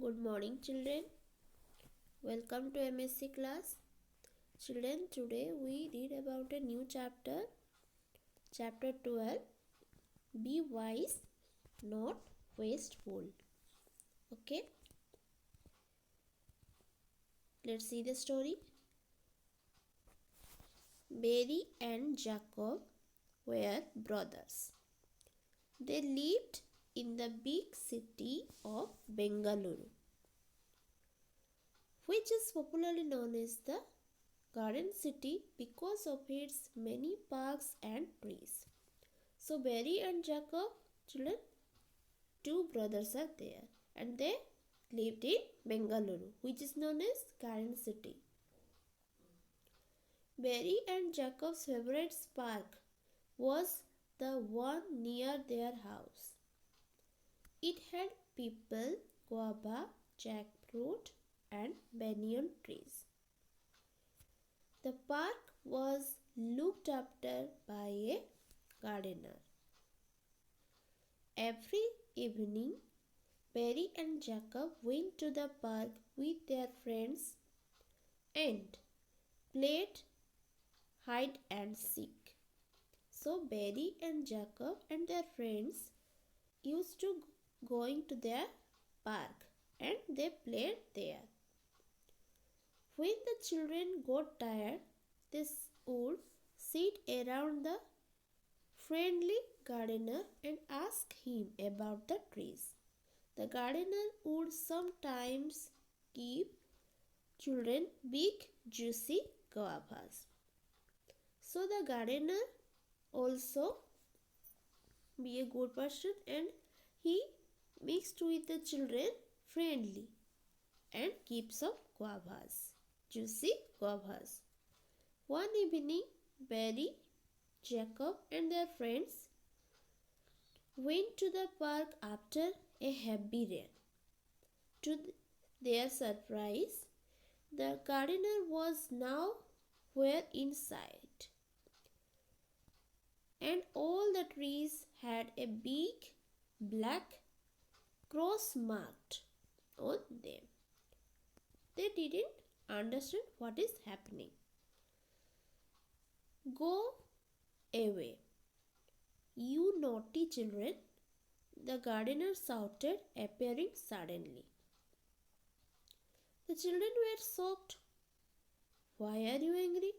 Good morning, children. Welcome to M.Sc class. Children, today we read about a new chapter, chapter 12. Be wise, not wasteful. Okay, let's see the story. Mary and Jacob were brothers. They lived in the big city of Bengaluru, which is popularly known as the Garden City because of its many parks and trees. So Mary and Jacob, children, two brothers are there, and they lived in Bengaluru, which is known as Garden City. Mary and Jacob's favorite park was the one near their house. It had people, guava, jackfruit, and banyan trees. The park was looked after by a gardener. Every evening, Mary and Jacob went to the park with their friends and played hide and seek. So Mary and Jacob and their friends used to going to their park and they played there. When the children got tired, they would sit around the friendly gardener and ask him about the trees. The gardener would sometimes give children big juicy guavas. So the gardener also be a good person and he mixed with the children friendly and keeps some guavas, juicy guavas. One evening, Mary, Jacob and their friends went to the park after a heavy rain. To their surprise, the gardener was now were inside, and all the trees had a big black cross marked on them. They didn't understand what is happening. Go away, you naughty children, the gardener shouted, appearing suddenly. The children were shocked. Why are you angry?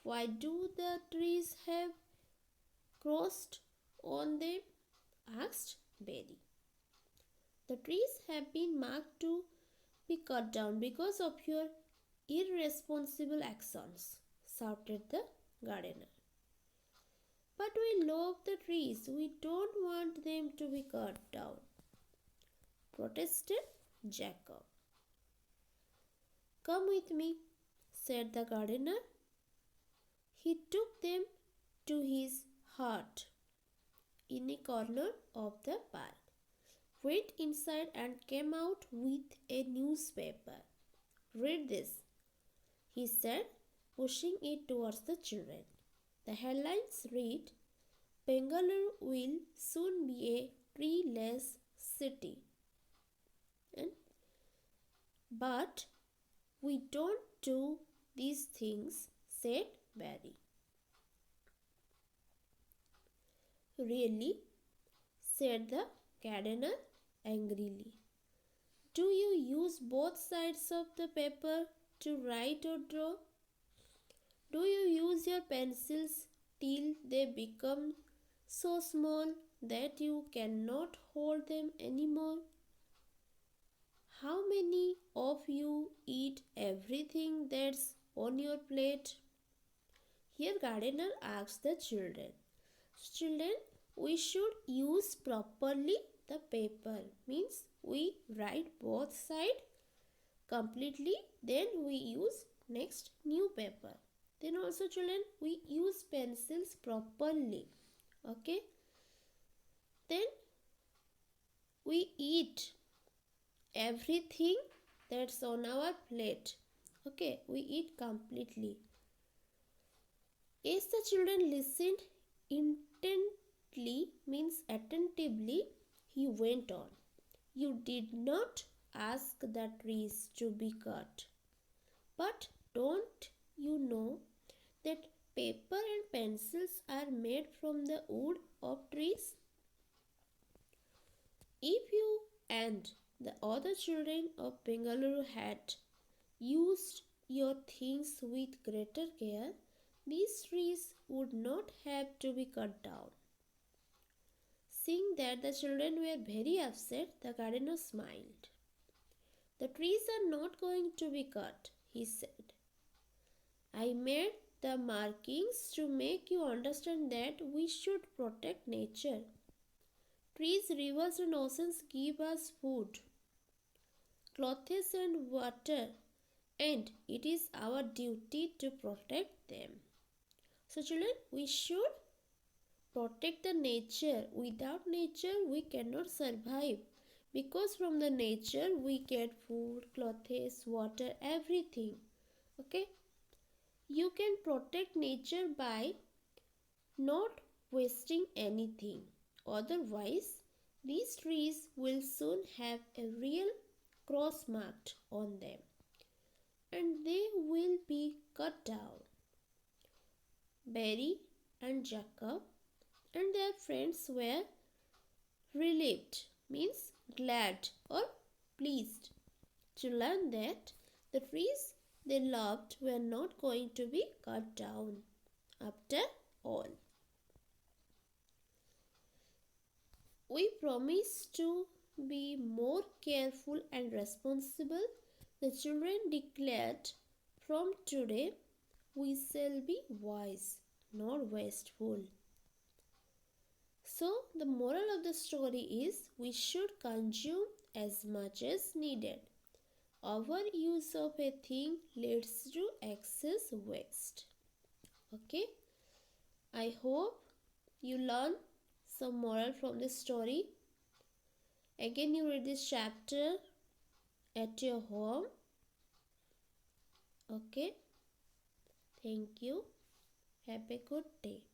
Why do the trees have crossed on them? Asked Mary. The trees have been marked to be cut down because of your irresponsible actions, shouted the gardener. But we love the trees. We don't want them to be cut down, protested Jacob. Come with me, said the gardener. He took them to his hut in a corner of the park, went inside and came out with a newspaper. Read this, he said, pushing it towards the children. The headlines read, Bengaluru will soon be a treeless city. But we don't do these things, said Mary. Really? Said the gardener angrily. Do you use both sides of the paper to write or draw? Do you use your pencils till they become so small that you cannot hold them anymore? How many of you eat everything that's on your plate? Here gardener asked the children. Children, we should use properly the paper. Means we write both sides completely, then we use next new paper. Then also children, we use pencils properly. Okay. Then we eat everything that's on our plate. Okay, we eat completely. As the children listened intently, means attentively, he went on. You did not ask the trees to be cut. But don't you know that paper and pencils are made from the wood of trees? If you and the other children of Bengaluru had used your things with greater care, these trees would not have to be cut down. Seeing that the children were very upset, the gardener smiled. The trees are not going to be cut, he said. I made the markings to make you understand that we should protect nature. Trees, rivers, and oceans give us food, clothes, and water, and it is our duty to protect them. So, children, we should protect the nature. Without nature, we cannot survive because from the nature we get food, clothes, water, everything. Okay, you can protect nature by not wasting anything. Otherwise, these trees will soon have a real cross marked on them and they will be cut down. Barry and Jacob and their friends were relieved, means glad or pleased, to learn that the trees they loved were not going to be cut down after all. We promise to be more careful and responsible, the children declared. From today, we shall be wise, not wasteful. So, the moral of the story is we should consume as much as needed. Overuse of a thing leads to excess waste. Okay, I hope you learn some moral from this story. Again, you read this chapter at your home. Okay, thank you. Have a good day.